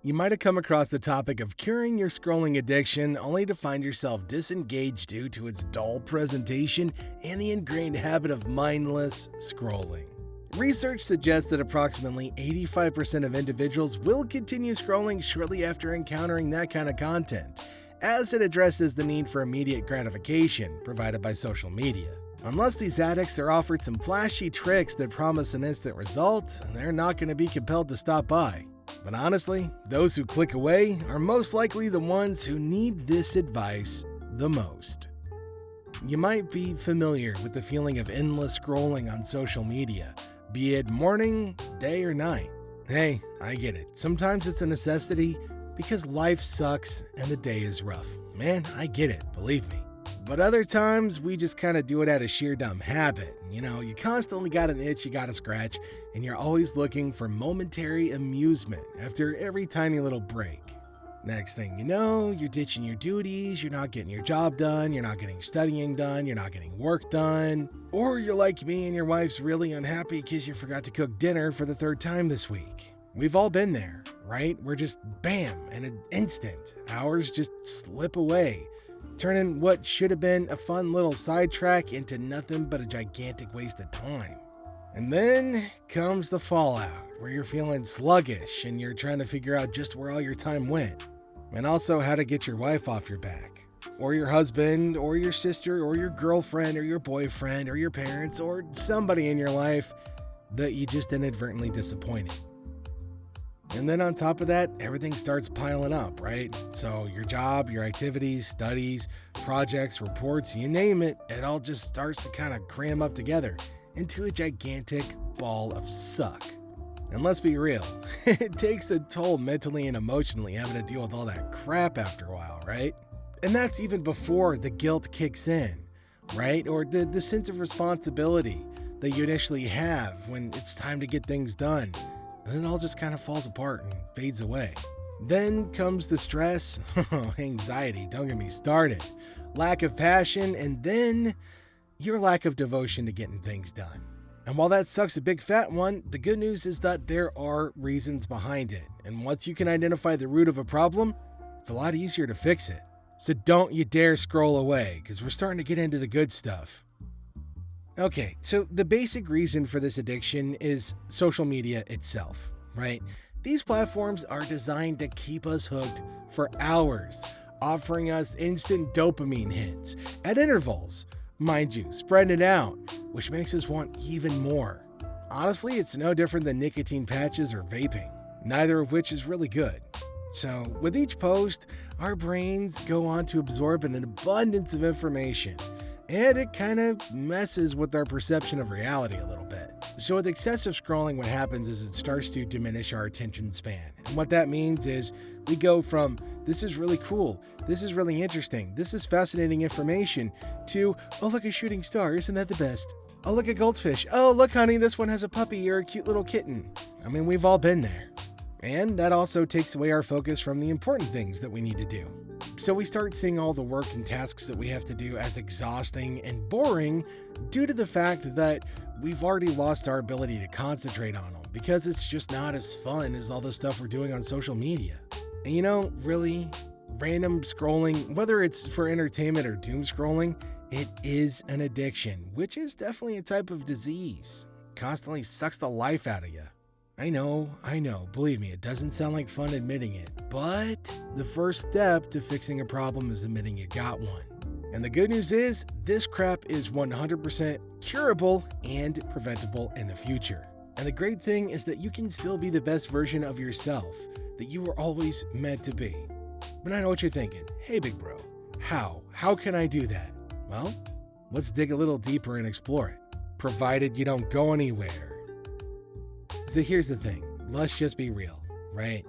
You might have come across the topic of curing your scrolling addiction only to find yourself disengaged due to its dull presentation and the ingrained habit of mindless scrolling. Research suggests that approximately 85% of individuals will continue scrolling shortly after encountering that kind of content, as it addresses the need for immediate gratification provided by social media. Unless these addicts are offered some flashy tricks that promise an instant result, they're not going to be compelled to stop by. But honestly, those who click away are most likely the ones who need this advice the most. You might be familiar with the feeling of endless scrolling on social media, be it morning, day, or night. Hey, I get it. Sometimes it's a necessity because life sucks and the day is rough. Man, I get it, believe me. But other times, we just kind of do it out of sheer dumb habit. You constantly got an itch you gotta scratch, and you're always looking for momentary amusement after every tiny little break. Next thing you know, you're ditching your duties, you're not getting your job done, you're not getting studying done, you're not getting work done. Or you're like me and your wife's really unhappy because you forgot to cook dinner for the third time this week. We've all been there, right? We're just bam, in an instant. Hours just slip away, turning what should have been a fun little sidetrack into nothing but a gigantic waste of time. And then comes the fallout, where you're feeling sluggish and you're trying to figure out just where all your time went. And also how to get your wife off your back, or your husband, or your sister, or your girlfriend, or your boyfriend, or your parents, or somebody in your life that you just inadvertently disappointed. And then on top of that, everything starts piling up, right? So your job, your activities, studies, projects, reports, you name it, it all just starts to kind of cram up together into a gigantic ball of suck. And let's be real, it takes a toll mentally and emotionally having to deal with all that crap after a while, right? And that's even before the guilt kicks in, right? Or the sense of responsibility that you initially have when it's time to get things done. And then it all just kind of falls apart and fades away. Then comes the stress, anxiety, don't get me started, lack of passion, and then your lack of devotion to getting things done. And while that sucks a big fat one, the good news is that there are reasons behind it. And once you can identify the root of a problem, it's a lot easier to fix it. So don't you dare scroll away, because we're starting to get into the good stuff. Okay, so the basic reason for this addiction is social media itself, right? These platforms are designed to keep us hooked for hours, offering us instant dopamine hits at intervals. Mind you, spread it out, which makes us want even more. Honestly, it's no different than nicotine patches or vaping, neither of which is really good. So, with each post, our brains go on to absorb an abundance of information, and it kind of messes with our perception of reality a little bit. So with excessive scrolling, what happens is it starts to diminish our attention span. And what that means is we go from, this is really cool, this is really interesting, this is fascinating information, to, oh look, a shooting star, isn't that the best? Oh look, a goldfish, oh look honey, this one has a puppy or a cute little kitten. I mean, we've all been there. And that also takes away our focus from the important things that we need to do. So we start seeing all the work and tasks that we have to do as exhausting and boring due to the fact that we've already lost our ability to concentrate on them because it's just not as fun as all the stuff we're doing on social media. And really, random scrolling, whether it's for entertainment or doom scrolling, it is an addiction, which is definitely a type of disease. Constantly sucks the life out of you. I know, believe me, it doesn't sound like fun admitting it, but the first step to fixing a problem is admitting you got one. And the good news is, this crap is 100% curable and preventable in the future. And the great thing is that you can still be the best version of yourself that you were always meant to be. But I know what you're thinking. Hey, big bro, how? How can I do that? Well, let's dig a little deeper and explore it, provided you don't go anywhere. So here's the thing, let's just be real, right?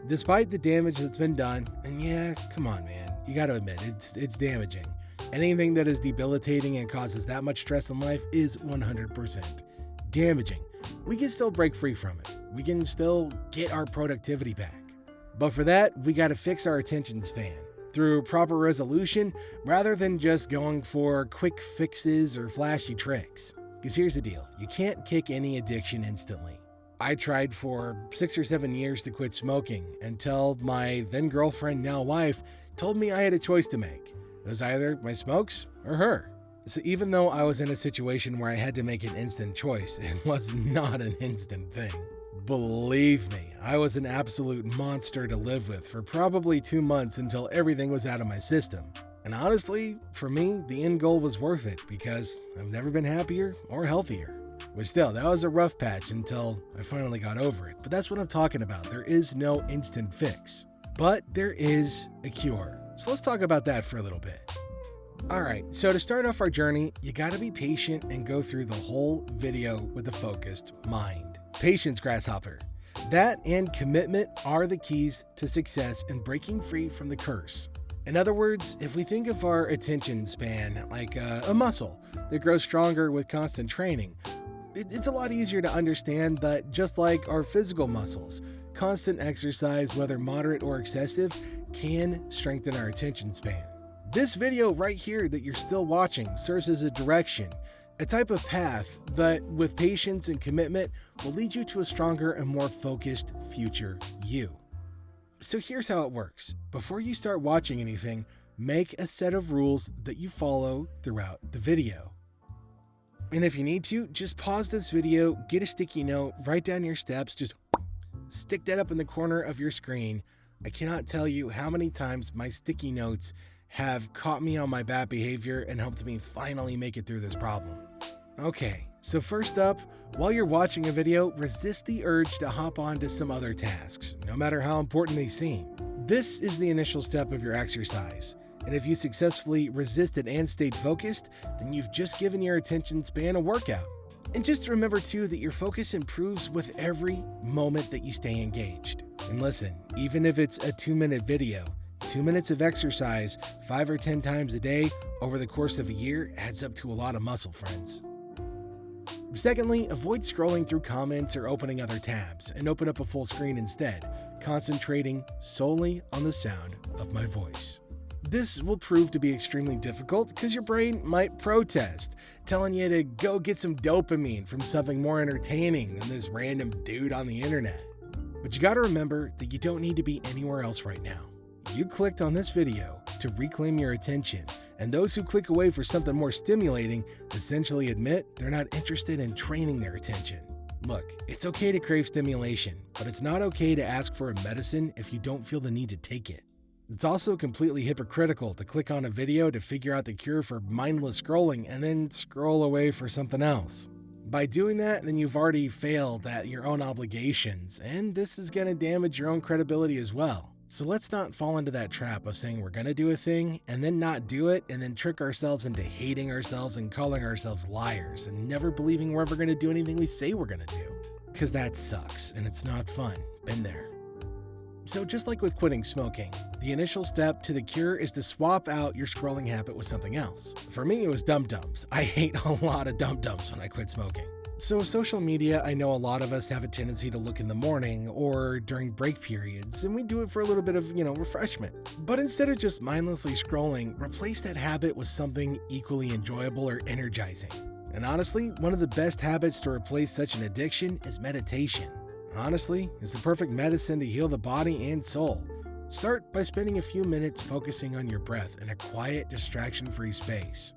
Despite the damage that's been done, and yeah, come on man, you gotta admit, it's damaging. Anything that is debilitating and causes that much stress in life is 100% damaging. We can still break free from it. We can still get our productivity back. But for that, we gotta fix our attention span through proper resolution rather than just going for quick fixes or flashy tricks. Because here's the deal, you can't kick any addiction instantly. I tried for 6 or 7 years to quit smoking until my then girlfriend, now wife, told me I had a choice to make. It was either my smokes or her. So even though I was in a situation where I had to make an instant choice, it was not an instant thing. Believe me, I was an absolute monster to live with for probably 2 months until everything was out of my system. And honestly, for me, the end goal was worth it because I've never been happier or healthier. But still, that was a rough patch until I finally got over it. But that's what I'm talking about. There is no instant fix. But there is a cure. So let's talk about that for a little bit. Alright, so to start off our journey, you gotta be patient and go through the whole video with a focused mind. Patience, grasshopper. That and commitment are the keys to success in breaking free from the curse. In other words, if we think of our attention span like a muscle that grows stronger with constant training, it's a lot easier to understand that just like our physical muscles, constant exercise, whether moderate or excessive, can strengthen our attention span. This video right here that you're still watching serves as a direction, a type of path that, with patience and commitment, will lead you to a stronger and more focused future you. So here's how it works. Before you start watching anything, make a set of rules that you follow throughout the video. And if you need to, just pause this video, get a sticky note, write down your steps, just stick that up in the corner of your screen. I cannot tell you how many times my sticky notes have caught me on my bad behavior and helped me finally make it through this problem. Okay, so first up, while you're watching a video, resist the urge to hop on to some other tasks, no matter how important they seem. This is the initial step of your exercise. And if you successfully resisted and stayed focused, then you've just given your attention span a workout. And just remember too that your focus improves with every moment that you stay engaged. And listen, even if it's a 2-minute video, 2 minutes of exercise 5 or 10 times a day over the course of a year adds up to a lot of muscle, friends. Secondly, avoid scrolling through comments or opening other tabs and open up a full screen instead, concentrating solely on the sound of my voice. This will prove to be extremely difficult because your brain might protest, telling you to go get some dopamine from something more entertaining than this random dude on the internet. But you gotta remember that you don't need to be anywhere else right now. You clicked on this video to reclaim your attention, and those who click away for something more stimulating essentially admit they're not interested in training their attention. Look, it's okay to crave stimulation, but it's not okay to ask for a medicine if you don't feel the need to take it. It's also completely hypocritical to click on a video to figure out the cure for mindless scrolling and then scroll away for something else. By doing that, then you've already failed at your own obligations, and this is going to damage your own credibility as well. So let's not fall into that trap of saying we're going to do a thing and then not do it and then trick ourselves into hating ourselves and calling ourselves liars and never believing we're ever going to do anything we say we're going to do. Because that sucks and it's not fun. Been there. So just like with quitting smoking, the initial step to the cure is to swap out your scrolling habit with something else. For me, it was Dum Dums. I ate a lot of Dum Dums when I quit smoking. So social media, I know a lot of us have a tendency to look in the morning or during break periods, and we do it for a little bit of, refreshment. But instead of just mindlessly scrolling, replace that habit with something equally enjoyable or energizing. And honestly, one of the best habits to replace such an addiction is meditation. Honestly, it's the perfect medicine to heal the body and soul. Start by spending a few minutes focusing on your breath in a quiet, distraction-free space.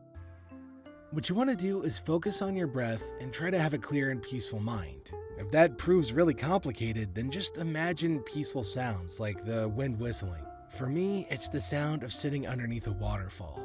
What you want to do is focus on your breath and try to have a clear and peaceful mind. If that proves really complicated, then just imagine peaceful sounds like the wind whistling. For me, it's the sound of sitting underneath a waterfall.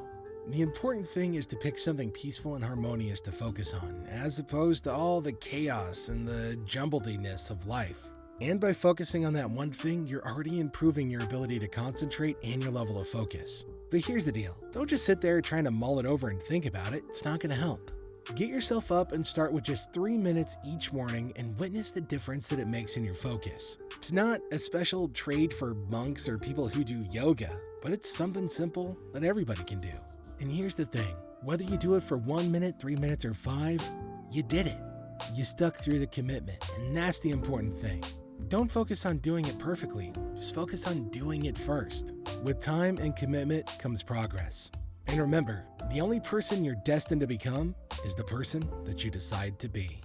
The important thing is to pick something peaceful and harmonious to focus on, as opposed to all the chaos and the jumblediness of life. And by focusing on that one thing, you're already improving your ability to concentrate and your level of focus. But here's the deal. Don't just sit there trying to mull it over and think about it. It's not going to help. Get yourself up and start with just 3 minutes each morning and witness the difference that it makes in your focus. It's not a special trade for monks or people who do yoga, but it's something simple that everybody can do. And here's the thing, whether you do it for 1 minute, 3 minutes, or 5, you did it. You stuck through the commitment, and that's the important thing. Don't focus on doing it perfectly, just focus on doing it first. With time and commitment comes progress. And remember, the only person you're destined to become is the person that you decide to be.